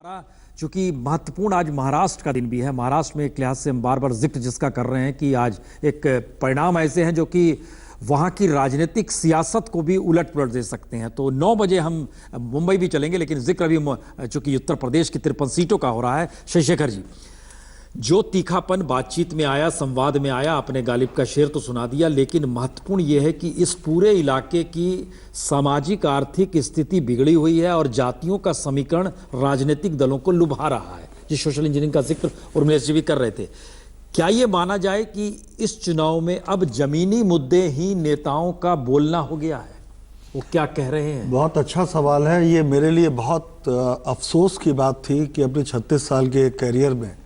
चूंकि महत्वपूर्ण आज महाराष्ट्र का दिन भी है। महाराष्ट्र में एक लिहाज से हम बार बार जिक्र जिसका कर रहे हैं कि आज एक परिणाम ऐसे हैं जो कि वहां की राजनीतिक सियासत को भी उलट पुलट दे सकते हैं। तो 9 बजे हम मुंबई भी चलेंगे, लेकिन जिक्र अभी चूंकि उत्तर प्रदेश की 53 सीटों का हो रहा है। शशिशेखर जी, जो तीखापन बातचीत में आया, संवाद में आया, आपने गालिब का शेर तो सुना दिया, लेकिन महत्वपूर्ण यह है कि इस पूरे इलाके की सामाजिक आर्थिक स्थिति बिगड़ी हुई है और जातियों का समीकरण राजनीतिक दलों को लुभा रहा है। जिस सोशल इंजीनियरिंग का जिक्र उर्मिला जी भी कर रहे थे, क्या यह माना जाए कि इस चुनाव में अब जमीनी मुद्दे ही नेताओं का बोलना हो गया है? वो क्या कह रहे हैं? बहुत अच्छा सवाल है। ये मेरे लिए बहुत अफसोस की बात थी कि अपने 36 साल के करियर में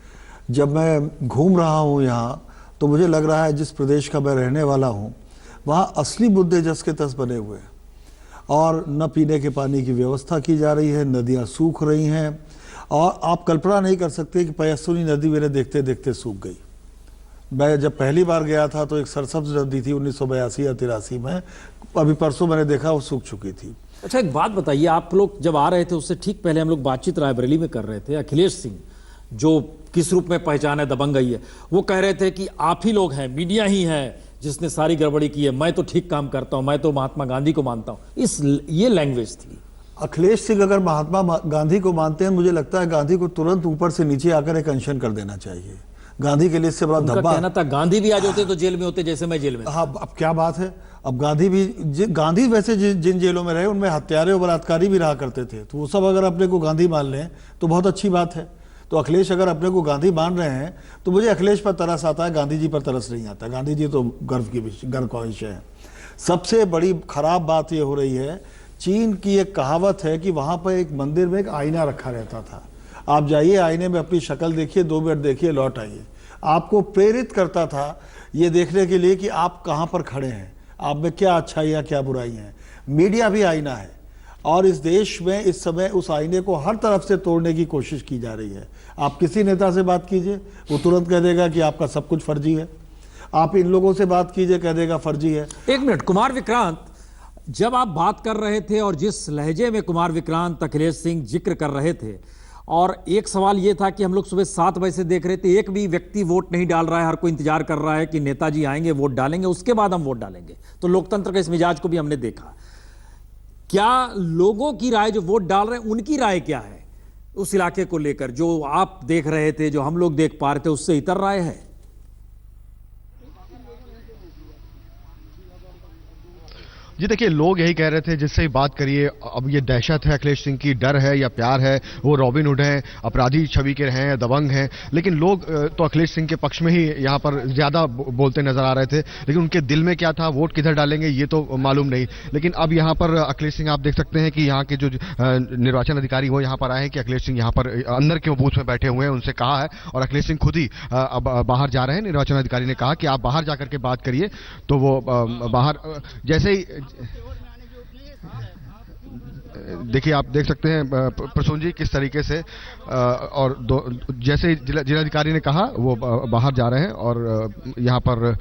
जब मैं घूम रहा हूँ यहाँ, तो मुझे लग रहा है जिस प्रदेश का मैं रहने वाला हूँ वहाँ असली मुद्दे जस के तस बने हुए हैं और न पीने के पानी की व्यवस्था की जा रही है, नदियाँ सूख रही हैं और आप कल्पना नहीं कर सकते कि पयस्विनी नदी मेरे देखते देखते सूख गई। मैं जब पहली बार गया था तो एक सरसब्ज नदी थी 1982 या 83 में, अभी परसों मैंने देखा वो सूख चुकी थी। अच्छा, एक बात बताइए, आप लोग जब आ रहे थे उससे ठीक पहले हम लोग बातचीत रायबरेली में कर रहे थे। अखिलेश सिंह, जो किस रूप में पहचान है, दबंग गई है, वो कह रहे थे कि आप ही लोग हैं, मीडिया ही है जिसने सारी गड़बड़ी की है, मैं तो ठीक काम करता हूं, मैं तो महात्मा गांधी को मानता हूं। ये लैंग्वेज थी। अखिलेश सिंह अगर महात्मा गांधी को मानते हैं, मुझे लगता है गांधी को तुरंत ऊपर से नीचे आकर एक अनशन कर देना चाहिए। गांधी के लिए इससे बड़ा धब्बा कहना था गांधी भी आज होते तो जेल में होते जैसे मैं जेल में। हाँ, अब क्या बात है। अब गांधी वैसे जिन जेलों में रहे उनमें हत्यारे और बलात्कारी भी रहा करते थे, तो वो सब अगर अपने को गांधी मान लें तो बहुत अच्छी बात है। तो अखिलेश अगर अपने को गांधी मान रहे हैं तो मुझे अखिलेश पर तरस आता है, गांधी जी पर तरस नहीं आता। गांधी जी तो गर्व का विषय है। सबसे बड़ी खराब बात यह हो रही है, चीन की एक कहावत है कि वहां पर एक मंदिर में एक आईना रखा रहता था। आप जाइए, आईने में अपनी शक्ल देखिए, 2 मिनट देखिए, लौट आइए। आपको प्रेरित करता था ये देखने के लिए कि आप कहाँ पर खड़े हैं, आप में क्या अच्छाइयाँ क्या बुराई हैं। मीडिया भी आईना है और इस देश में इस समय उस आईने को हर तरफ से तोड़ने की कोशिश की जा रही है। आप किसी नेता से बात कीजिए, वो तुरंत कह देगा कि आपका सब कुछ फर्जी है। आप इन लोगों से बात कीजिए, कह देगा फर्जी है। एक मिनट, कुमार विक्रांत, जब आप बात कर रहे थे और जिस लहजे में कुमार विक्रांत अखिलेश सिंह जिक्र कर रहे थे, और एक सवाल यह था कि हम लोग सुबह 7 बजे से देख रहे थे, एक भी व्यक्ति वोट नहीं डाल रहा है, हर कोई इंतजार कर रहा है कि नेताजी आएंगे, वोट डालेंगे, उसके बाद हम वोट डालेंगे। तो लोकतंत्र के इस मिजाज को भी हमने देखा। क्या लोगों की राय, जो वोट डाल रहे हैं, उनकी राय क्या है उस इलाके को लेकर? जो आप देख रहे थे, जो हम लोग देख पा रहे थे, उससे इतर राय है? जी देखिए, लोग यही कह रहे थे, जिससे ही बात करिए, अब ये दहशत है अखिलेश सिंह की, डर है या प्यार है, वो रॉबिनहुड हैं, अपराधी छवि के हैं, दबंग हैं। लेकिन लोग तो अखिलेश सिंह के पक्ष में ही यहाँ पर ज्यादा बोलते नजर आ रहे थे, लेकिन उनके दिल में क्या था, वोट किधर डालेंगे, ये तो मालूम नहीं। लेकिन अब यहाँ पर अखिलेश सिंह, आप देख सकते हैं कि यहाँ के जो निर्वाचन अधिकारी वो यहाँ पर आए हैं कि अखिलेश सिंह यहाँ पर अंदर के बूथ में बैठे हुए हैं, उनसे कहा है, और अखिलेश सिंह खुद ही अब बाहर जा रहे हैं। निर्वाचन अधिकारी ने कहा कि आप बाहर जाकर के बात करिए, तो वो बाहर जैसे ही, देखिए आप देख सकते हैं प्रसून जी किस तरीके से, और जैसे जिलाधिकारी ने कहा वो बाहर जा रहे हैं, और यहाँ पर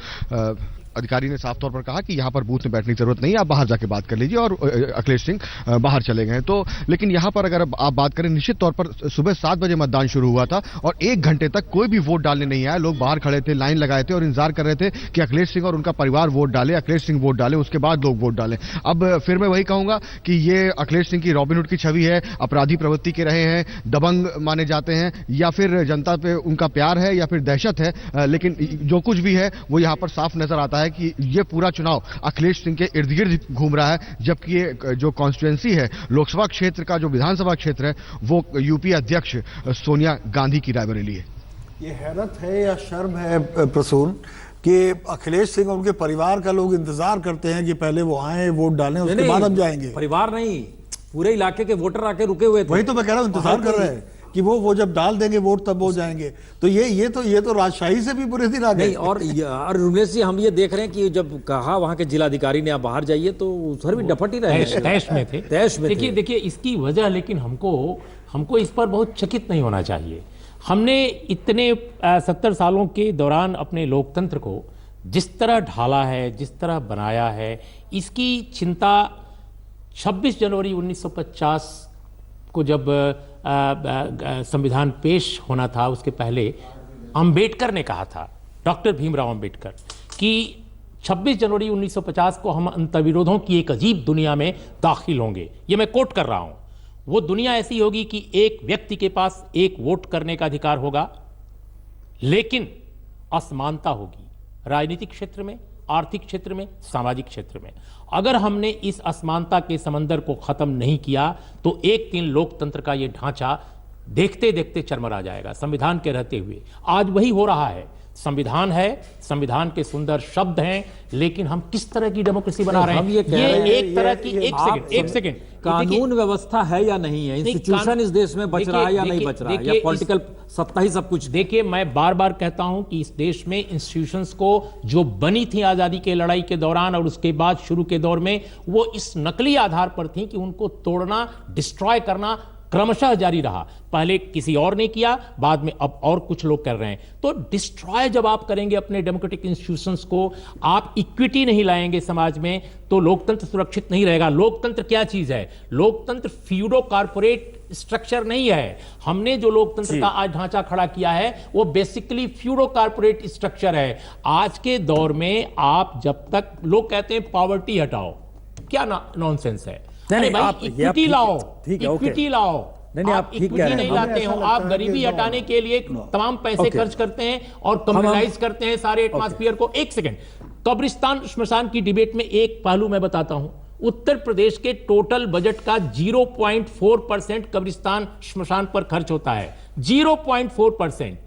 अधिकारी ने साफ तौर पर कहा कि यहाँ पर बूथ में बैठने की जरूरत नहीं है, आप बाहर जाके बात कर लीजिए, और अखिलेश सिंह बाहर चले गए। तो लेकिन यहाँ पर अगर आप बात करें, निश्चित तौर पर सुबह 7 बजे मतदान शुरू हुआ था और 1 घंटे तक कोई भी वोट डालने नहीं आया। लोग बाहर खड़े थे, लाइन लगाए थे और इंतजार कर रहे थे कि अखिलेश सिंह और उनका परिवार वोट डाले, अखिलेश सिंह वोट डाले, उसके बाद लोग वोट डालें। अब फिर मैं वही कहूंगा कि ये अखिलेश सिंह की रॉबिनहुड की छवि है, अपराधी प्रवृत्ति के रहे हैं, दबंग माने जाते हैं, या फिर जनता पे उनका प्यार है, या फिर दहशत है। लेकिन जो कुछ भी है वो यहाँ पर साफ नजर आता है कि ये पूरा चुनाव अखिलेश सिंह के इर्द गिर्द घूम रहा है, जबकि ये जो कॉन्स्टिट्यूएंसी है, लोकसभा क्षेत्र का जो विधानसभा क्षेत्र है, वो यूपी अध्यक्ष सोनिया गांधी की रायबरेली है। ये हैरत है या शर्म है प्रसून कि अखिलेश सिंह और उनके परिवार का लोग इंतजार करते हैं कि पहले वो आए, वोट डालें, उसके बाद हम जाएंगे। परिवार नहीं, पूरे इलाके के वोटर आके रुके हुए थे। वही तो मैं कह रहा हूं, इंतजार कर रहे हैं कि वो जब डाल देंगे वोट तब वो जाएंगे। तो ये तो राजशाही से भी बुरे दिन आ गए। और उमेश जी, हम ये देख रहे हैं कि जब कहा वहां के जिलाधिकारी ने आप बाहर जाइए, तो उधर भी डपट ही रहे, तैश में थे। देखिए इसकी वजह, लेकिन हमको इस पर बहुत चकित नहीं होना चाहिए। हमने इतने 70 सालों के दौरान अपने लोकतंत्र को जिस तरह ढाला है, जिस तरह बनाया है, इसकी चिंता 26 जनवरी 1950 को जब संविधान पेश होना था उसके पहले अंबेडकर ने कहा था, डॉक्टर भीमराव अंबेडकर, कि 26 जनवरी 1950 को हम अंतर्विरोधों की एक अजीब दुनिया में दाखिल होंगे। ये मैं कोट कर रहा हूं। वो दुनिया ऐसी होगी कि एक व्यक्ति के पास एक वोट करने का अधिकार होगा, लेकिन असमानता होगी राजनीतिक क्षेत्र में, आर्थिक क्षेत्र में, सामाजिक क्षेत्र में। अगर हमने इस असमानता के समंदर को खत्म नहीं किया तो एक दिन लोकतंत्र का यह ढांचा देखते देखते चरमरा जाएगा, संविधान के रहते हुए। आज वही हो रहा है। संविधान है, संविधान के सुंदर शब्द हैं, लेकिन हम किस तरह की डेमोक्रेसी बना रहे हैं? ये एक तरह की एक सेकंड कानून व्यवस्था है या नहीं है, इंस्टीट्यूशन इस देश में बच रहा है या नहीं बच रहा है, या पॉलिटिकल सत्ता ही सब कुछ? देखिए, मैं बार बार कहता हूं कि इस देश में इंस्टीट्यूशंस को जो बनी थी आजादी के लड़ाई के दौरान और उसके बाद शुरू के दौर में, वो इस नकली आधार पर थी कि उनको तोड़ना, डिस्ट्रॉय करना क्रमशः जारी रहा। पहले किसी और ने किया, बाद में अब और कुछ लोग कर रहे हैं। तो डिस्ट्रॉय जब आप करेंगे अपने डेमोक्रेटिक इंस्टीट्यूशंस को, आप इक्विटी नहीं लाएंगे समाज में, तो लोकतंत्र सुरक्षित नहीं रहेगा। लोकतंत्र क्या चीज है? लोकतंत्र फ्यूडो कॉर्पोरेट स्ट्रक्चर नहीं है। हमने जो लोकतंत्र का आज ढांचा खड़ा किया है वो बेसिकली फ्यूडो कॉर्पोरेट स्ट्रक्चर है। आज के दौर में आप जब तक, लोग कहते हैं पॉवर्टी हटाओ, क्या नॉनसेंस है? नहीं, भाई आप इक्विटी लाओ, ठीक है, इक्विटी लाओ। नहीं, आप ठीक कह इक्विटी रहे नहीं हैं। लाते हो, आप गरीबी हटाने के लिए तमाम पैसे खर्च करते हैं और कम्युनलाइज करते हैं सारे एटमॉस्फेयर को। एक सेकंड, कब्रिस्तान श्मशान की डिबेट में एक पहलू मैं बताता हूं। उत्तर प्रदेश के टोटल बजट का 0.4% कब्रिस्तान श्मशान पर खर्च होता है। 0.4%।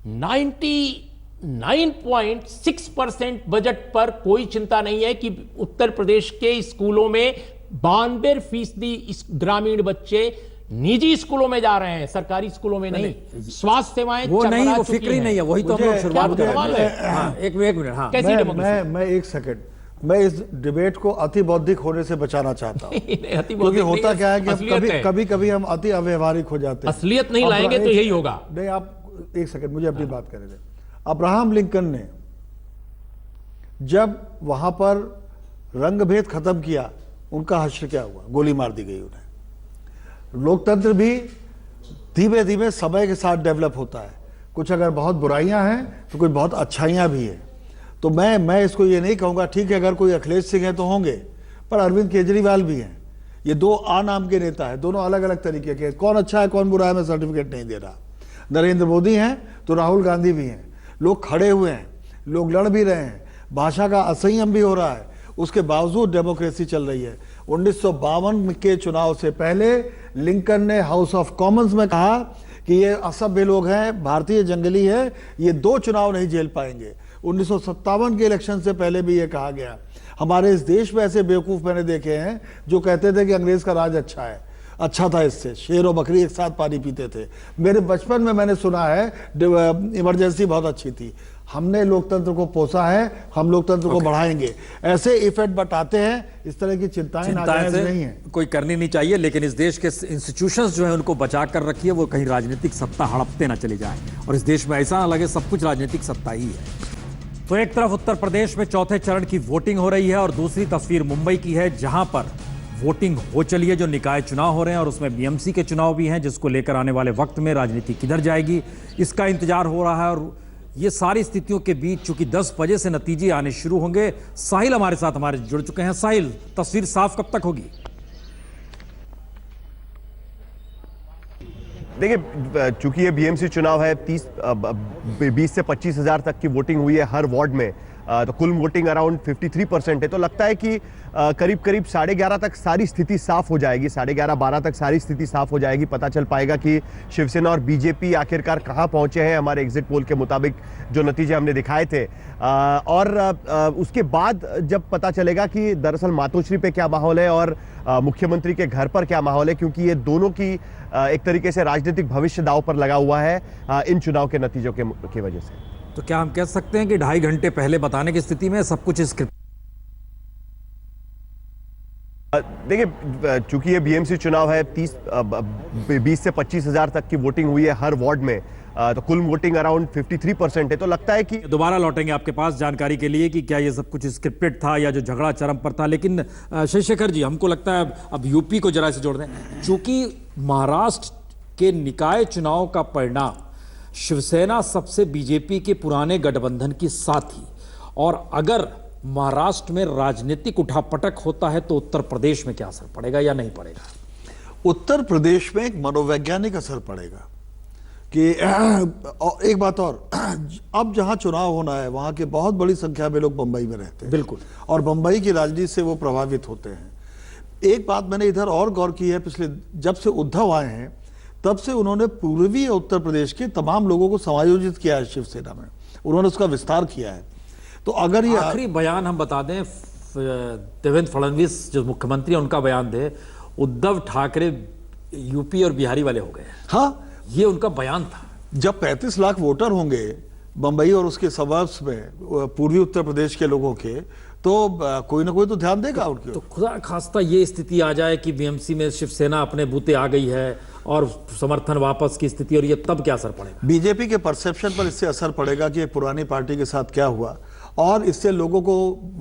99.6% बजट पर कोई चिंता नहीं है कि उत्तर प्रदेश के स्कूलों में 92% ग्रामीण बच्चे निजी स्कूलों में जा रहे हैं, सरकारी स्कूलों में नहीं। स्वास्थ्य सेवाएं वो नहीं, वो चुकी फिक्र ही हैं। नहीं है। वही तो हम लोग शुरुआत कर रहे हैं। है? हाँ, एक मिनट। हाँ, कैसी डेमोक्रेसी? मैं एक सेकंड, मैं इस डिबेट को अति बौद्धिक होने से बचाना चाहता हूं। क्योंकि होता क्या है कि हम कभी हम अति अव्यवहारिक हो जाते हैं। असलियत नहीं लाएंगे तो यही होगा। नहीं, आप एक सेकंड मुझे अपनी बात करने दें। अब्राहम लिंकन ने जब वहां पर रंगभेद खत्म किया, उनका हश्र क्या हुआ? गोली मार दी गई उन्हें। लोकतंत्र भी धीमे धीमे समय के साथ डेवलप होता है। कुछ अगर बहुत बुराइयां हैं तो कुछ बहुत अच्छाइयां भी हैं। तो मैं इसको ये नहीं कहूँगा, ठीक है, अगर कोई अखिलेश सिंह है तो होंगे, पर अरविंद केजरीवाल भी हैं। ये दो आ नाम के नेता है, दोनों अलग अलग तरीके के। कौन अच्छा है कौन बुरा है मैं सर्टिफिकेट नहीं दे रहा। नरेंद्र मोदी हैं तो राहुल गांधी भी हैं। लोग खड़े हुए हैं, लोग लड़ भी रहे हैं, भाषा का असंयम भी हो रहा है, उसके बावजूद डेमोक्रेसी चल रही है। 1952 के चुनाव से पहले लिंकन ने हाउस ऑफ कॉमन्स में कहा कि ये असभ्य लोग हैं, भारतीय जंगली है, ये 2 चुनाव नहीं झेल पाएंगे। 1957 के इलेक्शन से पहले भी ये कहा गया। हमारे इस देश में ऐसे बेवकूफ़ मैंने देखे हैं जो कहते थे कि अंग्रेज का राज अच्छा था, इससे शेर और बकरी एक साथ पानी पीते थे। मेरे बचपन में मैंने सुना है इमरजेंसी बहुत अच्छी थी। हमने लोकतंत्र को पोसा है, हम लोकतंत्र को बढ़ाएंगे। ऐसे इफेक्ट बताते हैं, इस तरह की चिंताएं नाजायज नहीं है, कोई करनी नहीं चाहिए। लेकिन इस देश के इंस्टीट्यूशंस जो है उनको बचा कर रखिए, वो कहीं राजनीतिक सत्ता हड़पते ना चले जाए और इस देश में ऐसा ना लगे सब कुछ राजनीतिक सत्ता ही है। तो एक तरफ उत्तर प्रदेश में चौथे चरण की वोटिंग हो रही है और दूसरी तस्वीर मुंबई की है, जहां पर वोटिंग हो चली है, जो निकाय चुनाव हो रहे हैं और उसमें बीएमसी के चुनाव भी हैं, जिसको लेकर आने वाले वक्त में राजनीति किधर जाएगी इसका इंतजार हो रहा है। और ये सारी स्थितियों के बीच चूंकि 10 बजे से नतीजे आने शुरू होंगे, साहिल हमारे साथ जुड़ चुके हैं। साहिल, तस्वीर साफ कब तक होगी? देखिए, चूंकि ये बीएमसी चुनाव है, 20 से 25 हज़ार तक की वोटिंग हुई है हर वार्ड में, तो कुल वोटिंग अराउंड 53% है। तो लगता है कि करीब करीब 11:30 तक सारी स्थिति साफ हो जाएगी। 11:30-12 तक सारी स्थिति साफ हो जाएगी। पता चल पाएगा कि शिवसेना और बीजेपी आखिरकार कहां पहुंचे हैं, हमारे एग्जिट पोल के मुताबिक जो नतीजे हमने दिखाए थे। और उसके बाद जब पता चलेगा कि दरअसल मातोश्री पे क्या माहौल है और मुख्यमंत्री के घर पर क्या माहौल है, क्योंकि ये दोनों की एक तरीके से राजनीतिक भविष्य दांव पर लगा हुआ है इन चुनाव के नतीजों की वजह से। तो क्या हम कह सकते हैं कि 2.5 घंटे पहले बताने की स्थिति में सब कुछ स्क्रिप्ट? देखिए, चूंकि ये बीएमसी चुनाव है, 20 से 25 हज़ार तक की वोटिंग हुई है हर वार्ड में, तो कुल वोटिंग अराउंड 53% है। तो लगता है कि दोबारा लौटेंगे आपके पास जानकारी के लिए कि क्या ये सब कुछ स्क्रिप्टेड था या जो झगड़ा चरम पर था। लेकिन शशिशेखर जी, हमको लगता है अब यूपी को जरा से जोड़ दें, चूंकि महाराष्ट्र कि निकाय चुनाव का परिणाम शिवसेना सबसे बीजेपी के पुराने गठबंधन की साथी, और अगर महाराष्ट्र में राजनीतिक उठापटक होता है तो उत्तर प्रदेश में क्या असर पड़ेगा या नहीं पड़ेगा? उत्तर प्रदेश में एक मनोवैज्ञानिक असर पड़ेगा कि एक बात और, अब जहां चुनाव होना है वहां के बहुत बड़ी संख्या में लोग बंबई में रहते हैं। बिल्कुल। और बंबई की राजनीति से वो प्रभावित होते हैं। एक बात मैंने इधर और गौर की है, पिछले जब से उद्धव आए हैं तब से उन्होंने पूर्वी उत्तर प्रदेश के तमाम लोगों को समायोजित किया है शिवसेना में, उन्होंने उसका विस्तार किया है। तो अगर ये आखिरी बयान हम बता दें, देवेंद्र फडणवीस जो मुख्यमंत्री हैं उनका बयान थे, उद्धव ठाकरे यूपी और बिहारी वाले हो गए। हाँ, ये उनका बयान था। जब 35 लाख वोटर होंगे बंबई और उसके सबर्ब्स में पूर्वी उत्तर प्रदेश के लोगों के, तो कोई ना कोई तो ध्यान देगा उनकी। तो खुदा खास्ता ये स्थिति आ जाए कि बीएमसी में शिवसेना अपने बूते आ गई है और समर्थन वापस की स्थिति, और ये तब क्या असर पड़ेगा? बीजेपी के परसेप्शन पर इससे असर पड़ेगा कि एक पुरानी पार्टी के साथ क्या हुआ, और इससे लोगों को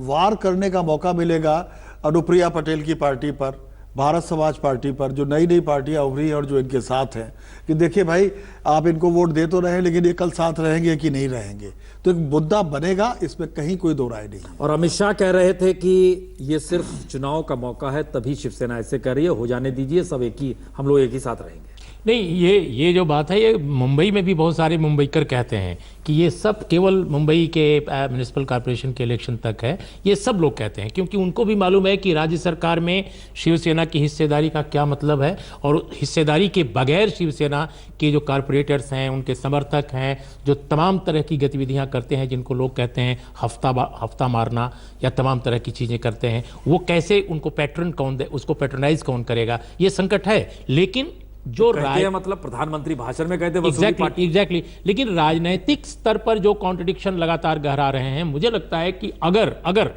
वार करने का मौका मिलेगा अनुप्रिया पटेल की पार्टी पर, भारत समाज पार्टी पर, जो नई नई पार्टियां उभरी और जो इनके साथ हैं, कि देखिए भाई आप इनको वोट दे तो रहे लेकिन ये कल साथ रहेंगे कि नहीं रहेंगे। तो एक मुद्दा बनेगा, इसमें कहीं कोई दो राय नहीं। और अमित शाह कह रहे थे कि ये सिर्फ चुनाव का मौका है, तभी शिवसेना ऐसे कर रही है, हो जाने दीजिए, सब एक ही, हम लोग एक ही साथ रहेंगे। नहीं, ये जो बात है, ये मुंबई में भी बहुत सारे मुंबईकर कहते हैं कि ये सब केवल मुंबई के म्युनिसिपल कॉर्पोरेशन के इलेक्शन तक है। ये सब लोग कहते हैं क्योंकि उनको भी मालूम है कि राज्य सरकार में शिवसेना की हिस्सेदारी का क्या मतलब है, और हिस्सेदारी के बगैर शिवसेना के जो कॉर्पोरेटर्स हैं, उनके समर्थक हैं, जो तमाम तरह की गतिविधियां करते हैं, जिनको लोग कहते हैं हफ्ता मारना या तमाम तरह की चीज़ें करते हैं, वो कैसे उनको पैटर्न कौन दे, उसको पैट्रनाइज कौन करेगा, ये संकट है। लेकिन जो राय मतलब प्रधानमंत्री भाषण में कहते हैं एग्जैक्टली, लेकिन राजनीतिक स्तर पर जो कॉन्ट्रडिक्शन लगातार गहरा रहे हैं, मुझे लगता है कि अगर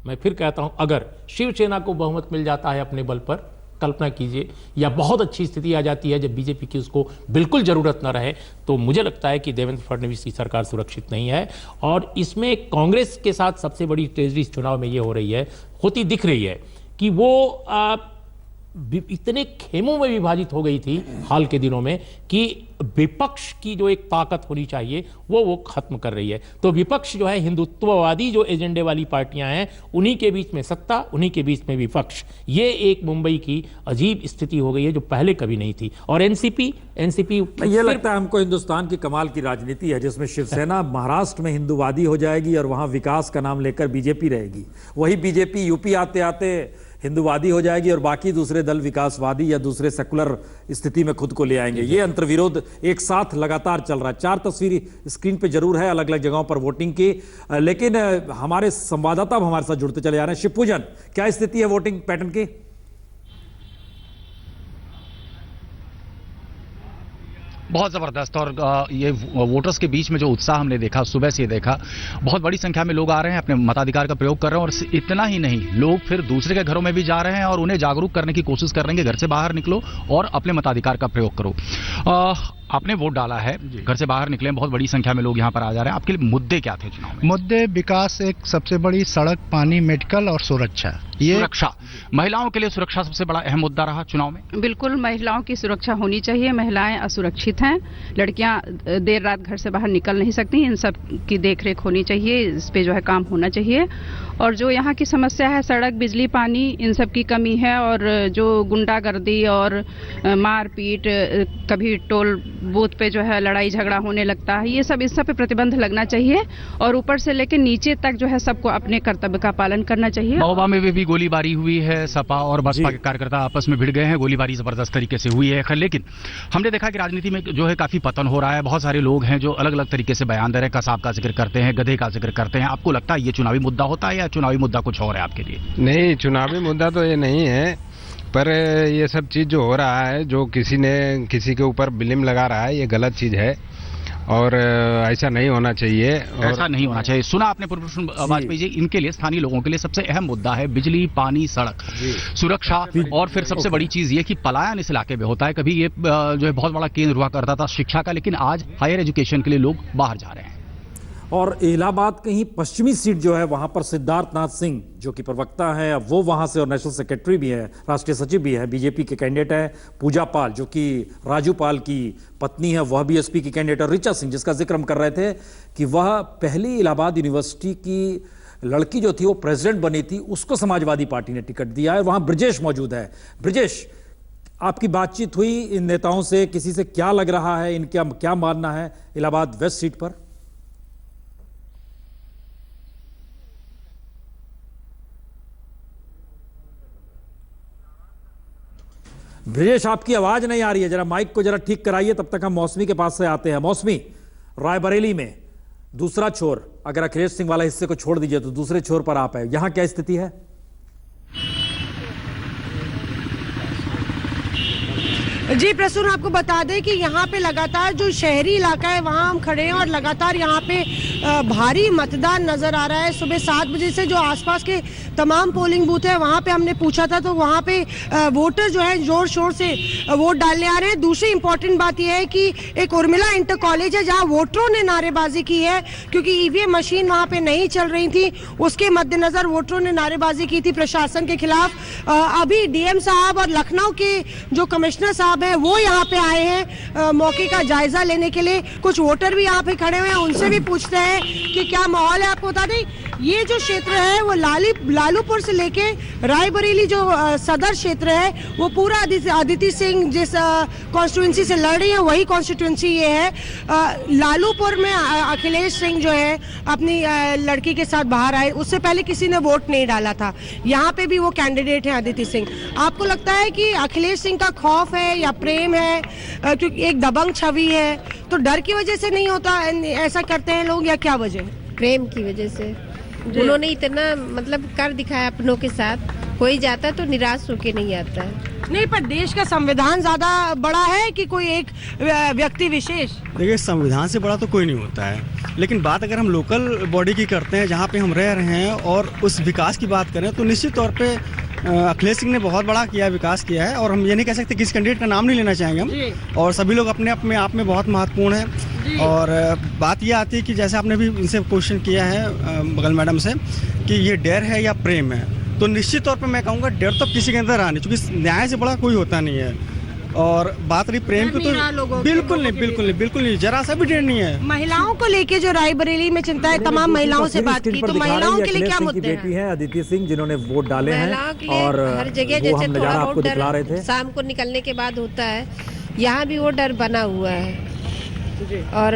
मैं फिर कहता हूं, अगर शिवसेना को बहुमत मिल जाता है अपने बल पर, कल्पना कीजिए, या बहुत अच्छी स्थिति आ जाती है जब बीजेपी की उसको बिल्कुल जरूरत न रहे, तो मुझे लगता है कि देवेंद्र फडणवीस की सरकार सुरक्षित नहीं है। और इसमें कांग्रेस के साथ सबसे बड़ी ट्रेजेडी इस चुनाव में ये हो रही है, होती दिख रही है कि वो इतने खेमों में विभाजित हो गई थी हाल के दिनों में कि विपक्ष की जो एक ताकत होनी चाहिए वो खत्म कर रही है। तो विपक्ष जो है, हिंदुत्ववादी जो एजेंडे वाली पार्टियां हैं, उन्हीं के बीच में सत्ता, उन्हीं के बीच में विपक्ष, ये एक मुंबई की अजीब स्थिति हो गई है जो पहले कभी नहीं थी। और एनसीपी ये लगता है हमको हिंदुस्तान की कमाल की राजनीति है जिसमें शिवसेना महाराष्ट्र में हिंदूवादी हो जाएगी और वहां विकास का नाम लेकर बीजेपी रहेगी, वही बीजेपी यूपी आते आते हिंदुवादी हो जाएगी और बाकी दूसरे दल विकासवादी या दूसरे सेकुलर स्थिति में खुद को ले आएंगे। ये अंतर्विरोध एक साथ लगातार चल रहा है। 4 तस्वीर स्क्रीन पे जरूर है अलग अलग जगहों पर वोटिंग की, लेकिन हमारे संवाददाता हमारे साथ जुड़ते चले जा रहे हैं। शिवपूजन, क्या स्थिति है वोटिंग पैटर्न की? बहुत ज़बरदस्त, और ये वोटर्स के बीच में जो उत्साह हमने देखा, सुबह से देखा, बहुत बड़ी संख्या में लोग आ रहे हैं, अपने मताधिकार का प्रयोग कर रहे हैं। और इतना ही नहीं, लोग फिर दूसरे के घरों में भी जा रहे हैं और उन्हें जागरूक करने की कोशिश कर रहे हैं कि घर से बाहर निकलो और अपने मताधिकार का प्रयोग करो। आपने वोट डाला है, घर से बाहर निकले, बहुत बड़ी संख्या में लोग यहाँ पर आ जा रहे हैं। आपके लिए मुद्दे क्या थे चुनाव में? मुद्दे विकास, एक सबसे बड़ी सड़क, पानी, मेडिकल और सुरक्षा। ये सुरक्षा, महिलाओं के लिए सुरक्षा सबसे बड़ा अहम मुद्दा रहा चुनाव में। बिल्कुल, महिलाओं की सुरक्षा होनी चाहिए। महिलाएं असुरक्षित हैं, लड़कियां देर रात घर से बाहर निकल नहीं सकती, इन सब की देखरेख होनी चाहिए, इस पे जो है काम होना चाहिए। और जो यहाँ की समस्या है, सड़क, बिजली, पानी, इन सब की कमी है। और जो गुंडागर्दी और मारपीट, कभी टोल बूथ पे जो है लड़ाई झगड़ा होने लगता है, ये सब, इस सब पे प्रतिबंध लगना चाहिए। और ऊपर से लेकर नीचे तक जो है सबको अपने कर्तव्य का पालन करना चाहिए। महोबा में भी गोलीबारी हुई है, सपा और बसपा के कार्यकर्ता आपस में भिड़ गए हैं, गोलीबारी जबरदस्त तरीके से हुई है। लेकिन हमने देखा कि राजनीति में जो है काफी पतन हो रहा है। बहुत सारे लोग हैं जो अलग अलग तरीके से बयान दे रहे हैं, कसाब का जिक्र करते हैं, गधे का जिक्र करते हैं। आपको लगता है ये चुनावी मुद्दा होता है या चुनावी मुद्दा कुछ और है आपके लिए? नहीं, चुनावी मुद्दा तो ये नहीं है, पर ये सब चीज़ जो हो रहा है, जो किसी ने किसी के ऊपर ब्लेम लगा रहा है, ये गलत चीज़ है और ऐसा नहीं होना चाहिए। ऐसा नहीं होना चाहिए। सुना आपने पूर्व वाजपेयी जी, इनके लिए, स्थानीय लोगों के लिए सबसे अहम मुद्दा है बिजली, पानी, सड़क, सुरक्षा, और फिर सबसे बड़ी चीज ये कि पलायन इस इलाके में होता है। कभी ये जो है बहुत बड़ा केंद्र हुआ करता था शिक्षा का, लेकिन आज हायर एजुकेशन के लिए लोग बाहर जा रहे हैं। और इलाहाबाद कहीं पश्चिमी सीट जो है वहां पर सिद्धार्थ नाथ सिंह जो कि प्रवक्ता हैं, अब वो वहां से और नेशनल सेक्रेटरी भी है, राष्ट्रीय सचिव भी है, बीजेपी के कैंडिडेट है। पूजा पाल जो कि राजू पाल की पत्नी है, वह बीएसपी की कैंडिडेट। और ऋचा सिंह जिसका जिक्र हम कर रहे थे कि वह पहली इलाहाबाद यूनिवर्सिटी की लड़की जो थी वो प्रेसिडेंट बनी थी, उसको समाजवादी पार्टी ने टिकट दिया है। वहां ब्रजेश मौजूद है। ब्रजेश, आपकी बातचीत हुई इन नेताओं से, किसी से क्या लग रहा है, इनका क्या मानना है इलाहाबाद वेस्ट सीट पर? ब्रजेश, आपकी आवाज नहीं आ रही है, जरा माइक को जरा ठीक कराइए, तब तक हम मौसमी के पास से आते हैं। मौसमी, रायबरेली में दूसरा छोर, अगर अखिलेश सिंह वाला हिस्से को छोड़ दीजिए तो दूसरे छोर पर आप है, यहां क्या स्थिति है? जी प्रसून, आपको बता दें कि यहाँ पे लगातार जो शहरी इलाका है वहाँ हम खड़े हैं और लगातार यहाँ पे भारी मतदान नजर आ रहा है। सुबह 7 बजे से जो आसपास के तमाम पोलिंग बूथ है वहाँ पे हमने पूछा था तो वहाँ पे वोटर जो है जोर शोर से वोट डालने आ रहे हैं। दूसरी इंपॉर्टेंट बात यह है कि एक उर्मिला इंटर कॉलेज है जहाँ वोटरों ने नारेबाजी की है क्योंकि ईवीएम मशीन वहाँ पे नहीं चल रही थी, उसके मद्देनजर वोटरों ने नारेबाजी की थी प्रशासन के खिलाफ। अभी डीएम साहब और लखनऊ के जो कमिश्नर साहब है वो यहाँ पे आए हैं मौके का जायजा लेने के लिए। कुछ वोटर भी यहाँ पे खड़े हुए हैं, उनसे भी पूछते हैं कि क्या माहौल है। आपको बता दें ये जो क्षेत्र है वो लालूपुर से लेके रायबरेली जो सदर क्षेत्र है वो पूरा अदिति सिंह जिस कॉन्स्टिट्यूंसी से लड़ रही है वही कॉन्स्टिट्यूंसी ये है। लालूपुर में अखिलेश सिंह जो है अपनी लड़की के साथ बाहर आए, उससे पहले किसी ने वोट नहीं डाला था। यहाँ पे भी वो कैंडिडेट है अदिति सिंह। आपको लगता है कि अखिलेश सिंह का खौफ है या प्रेम है, क्योंकि एक दबंग छवि है तो डर की वजह से नहीं होता, ऐसा करते हैं लोग, या क्या वजह? प्रेम की वजह से। उन्होंने इतना मतलब कर दिखाया अपनों के साथ, कोई जाता तो निराश होके नहीं आता है। नहीं, पर देश का संविधान ज्यादा बड़ा है कि कोई एक व्यक्ति विशेष? देखिए, संविधान से बड़ा तो कोई नहीं होता है, लेकिन बात अगर हम लोकल बॉडी की करते हैं जहाँ पे हम रह रहे हैं और उस विकास की बात करें तो निश्चित तौर पे अखिलेश सिंह ने बहुत बड़ा विकास किया है और हम ये नहीं कह सकते किस कैंडिडेट का नाम नहीं लेना चाहेंगे हम, और सभी लोग अपने अपने आप में बहुत महत्वपूर्ण है। और बात ये आती है कि जैसे आपने भी इनसे क्वेश्चन किया है बगल मैडम से कि ये डर है या प्रेम है, तो निश्चित तौर पे मैं कहूँगा डर तो किसी के अंदर आने, क्योंकि न्याय से बड़ा कोई होता नहीं है। और बात रही प्रेम की तो बिल्कुल नहीं, जरा सा भी डर नहीं है। महिलाओं को लेके जो रायबरेली में चिंता है, तमाम महिलाओं से बात की तो महिलाओं के लिए क्या मुद्दे हैं? बेटी है अदिति सिंह जिन्होंने वोट डाले हैं और हर जगह जैसे थोड़ा बहुत दिखला रहे थे शाम को निकलने के बाद होता है, यहाँ भी वो डर बना हुआ है। और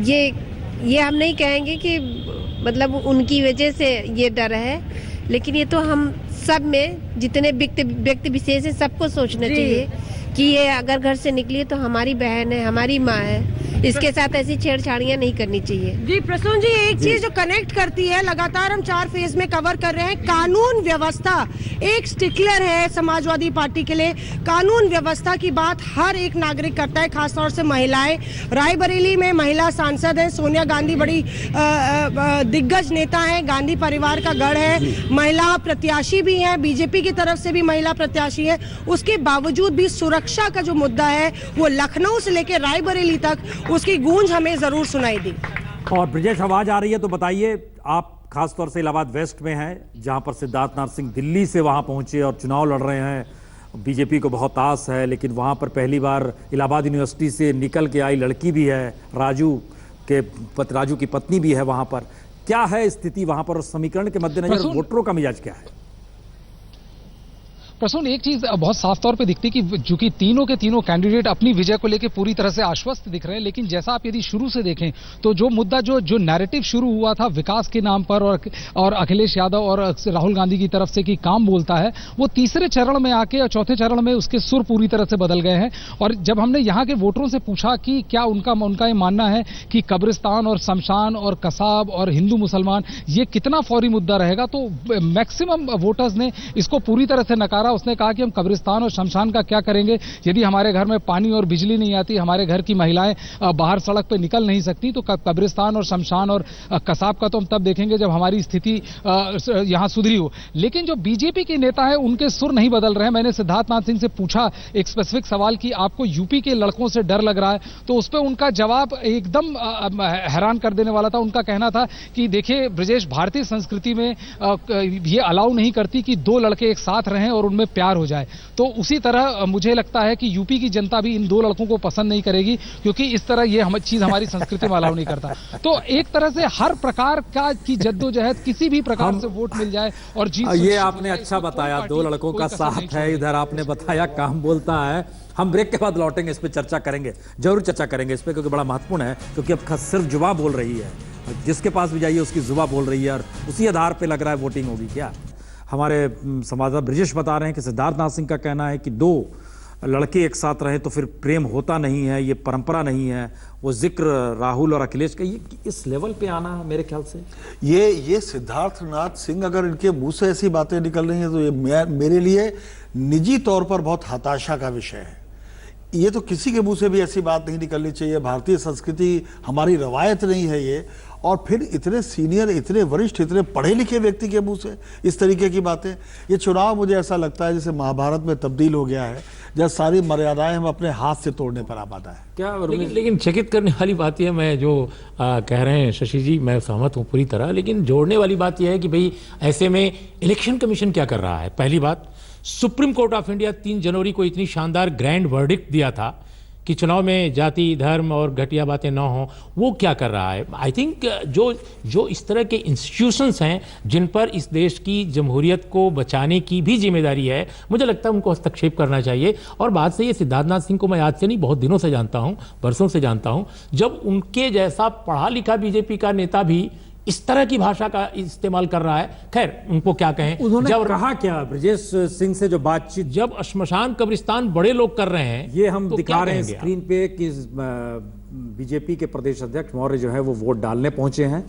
ये हम नहीं कहेंगे कि मतलब उनकी वजह से ये डर है, लेकिन ये तो हम सब में जितने व्यक्ति विशेष है सबको सोचना चाहिए कि ये अगर घर से निकली तो हमारी बहन है, हमारी माँ है, इसके साथ ऐसी छेड़छाड़ियाँ नहीं करनी चाहिए। जी प्रसून जी, एक चीज जो कनेक्ट करती है, लगातार हम 4 फेज में कवर कर रहे हैं, कानून व्यवस्था एक स्टिकलर है समाजवादी पार्टी के लिए। कानून व्यवस्था की बात हर एक नागरिक करता है, खासतौर से महिलाएं। रायबरेली में महिला सांसद है सोनिया गांधी, बड़ी दिग्गज नेता है, गांधी परिवार का गढ़ है। महिला प्रत्याशी भी है, बीजेपी की तरफ से भी महिला प्रत्याशी है। उसके बावजूद भी सुरक्षा का जो मुद्दा है वो लखनऊ से लेकर रायबरेली तक उसकी गूंज हमें जरूर सुनाई दी। और ब्रजेश, आवाज आ रही है तो बताइए, आप खासतौर से इलाहाबाद वेस्ट में हैं जहां पर सिद्धार्थ नाथ सिंह दिल्ली से वहां पहुंचे और चुनाव लड़ रहे हैं। बीजेपी को बहुत आस है, लेकिन वहां पर पहली बार इलाहाबाद यूनिवर्सिटी से निकल के आई लड़की भी है, राजू की पत्नी भी है वहां पर। क्या है स्थिति वहां पर, समीकरण के मद्देनजर वोटरों का मिजाज क्या है? प्रसून, एक चीज बहुत साफ तौर पे दिखती कि चूंकि तीनों के तीनों कैंडिडेट अपनी विजय को लेकर पूरी तरह से आश्वस्त दिख रहे हैं, लेकिन जैसा आप यदि शुरू से देखें तो जो मुद्दा जो नैरेटिव शुरू हुआ था विकास के नाम पर और अखिलेश यादव और राहुल गांधी की तरफ से कि काम बोलता है, वो तीसरे चरण में आके और चौथे चरण में उसके सुर पूरी तरह से बदल गए हैं। और जब हमने यहाँ के वोटरों से पूछा कि क्या उनका ये मानना है कि कब्रिस्तान और शमशान और कसाब और हिंदू मुसलमान ये कितना फौरी मुद्दा रहेगा, तो मैक्सिमम वोटर्स ने इसको पूरी तरह से नकारा रहा, उसने कहा कि हम कब्रिस्तान और शमशान का क्या करेंगे यदि हमारे घर में पानी और बिजली नहीं आती, हमारे घर की महिलाएं बाहर सड़क पर निकल नहीं सकती, तो कब्रिस्तान और शमशान और कसाब का तो हम तब देखेंगे जब हमारी स्थिति यहां सुधरी हो। लेकिन जो बीजेपी के नेता है उनके सुर नहीं बदल रहे हैं। मैंने सिद्धार्थनाथ सिंह से पूछा एक स्पेसिफिक सवाल कि आपको यूपी के लड़कों से डर लग रहा है, तो उस पर उनका जवाब एकदम हैरान कर देने वाला था। उनका कहना था कि देखिए ब्रजेश, भारतीय संस्कृति में ये अलाउ नहीं करती कि दो लड़के एक साथ रहें और उनमें प्यार हो जाए। तो उसी तरह मुझे लगता है कि यूपी की जनता भी इन दो लड़कों को पसंद नहीं करेगी, क्योंकि इस तरह ये चीज हमारी संस्कृति में अलाउ नहीं करता। तो एक तरह से हर प्रकार का की जद्दोजहद, किसी भी प्रकार से वोट मिल जाए और जीत। ये आपने अच्छा बताया, दो लड़कों का साथ है, इधर आपने बताया काम बोलता है। हम ब्रेक के बाद लौटेंगे, इस पे चर्चा करेंगे, जरूर चर्चा करेंगे इस पे, क्योंकि बड़ा महत्वपूर्ण है। क्योंकि अब सिर्फ जुबान बोल रही है, जिसके पास भी जाइए उसकी जुबान बोल रही है, और उसी आधार पे लग रहा है वोटिंग होगी क्या। हमारे संवाददाता ब्रिजेश बता रहे हैं कि सिद्धार्थनाथ सिंह का कहना है कि दो लड़के एक साथ रहे तो फिर प्रेम होता नहीं है, ये परंपरा नहीं है। वो जिक्र राहुल और अखिलेश का ये इस लेवल पे आना मेरे ख्याल से ये सिद्धार्थनाथ सिंह अगर इनके मुंह से ऐसी बातें निकल रही हैं तो ये मेरे लिए निजी तौर पर बहुत हताशा का विषय है। ये तो किसी के मुंह से भी ऐसी बात नहीं निकलनी चाहिए। भारतीय संस्कृति, हमारी रवायत नहीं है ये। और फिर इतने सीनियर, इतने वरिष्ठ, इतने पढ़े लिखे व्यक्ति के मुंह से इस तरीके की बातें। ये चुनाव मुझे ऐसा लगता है जैसे महाभारत में तब्दील हो गया है, जहाँ सारी मर्यादाएं हम अपने हाथ से तोड़ने पर आमादा है। क्या लेकिन चकित करने वाली बात यह, मैं जो कह रहे हैं शशि जी, मैं सहमत हूँ पूरी तरह, लेकिन जोड़ने वाली बात यह है कि भाई ऐसे में इलेक्शन कमीशन क्या कर रहा है। पहली बात, सुप्रीम कोर्ट ऑफ इंडिया 3 जनवरी को इतनी शानदार ग्रैंड वर्डिक्ट दिया था कि चुनाव में जाति धर्म और घटिया बातें ना हो, वो क्या कर रहा है। आई थिंक जो इस तरह के इंस्टीट्यूशंस हैं जिन पर इस देश की जमहूरियत को बचाने की भी जिम्मेदारी है, मुझे लगता है उनको हस्तक्षेप करना चाहिए। और बात से ये, सिद्धार्थनाथ सिंह को मैं आज से नहीं, बहुत दिनों से जानता हूँ, बरसों से जानता हूँ। जब उनके जैसा पढ़ा लिखा बीजेपी का नेता भी इस तरह की भाषा का इस्तेमाल कर रहा है, खैर उनको क्या कहें। उन्होंने जब कहा क्या ब्रजेश सिंह से जो बातचीत, जब श्मशान कब्रिस्तान बड़े लोग कर रहे हैं, ये हम तो दिखा रहे हैं स्क्रीन पे कि बीजेपी के प्रदेश अध्यक्ष मौर्य जो है वो वोट डालने पहुंचे हैं।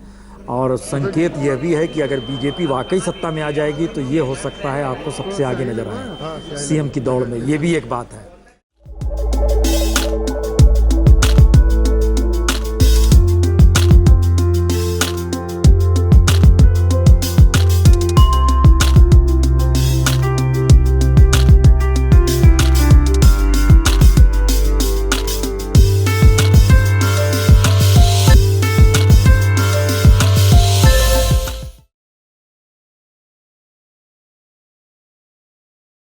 और संकेत यह भी है कि अगर बीजेपी वाकई सत्ता में आ जाएगी तो ये हो सकता है आपको सबसे आगे नजर आए सीएम की दौड़ में। ये भी एक बात है।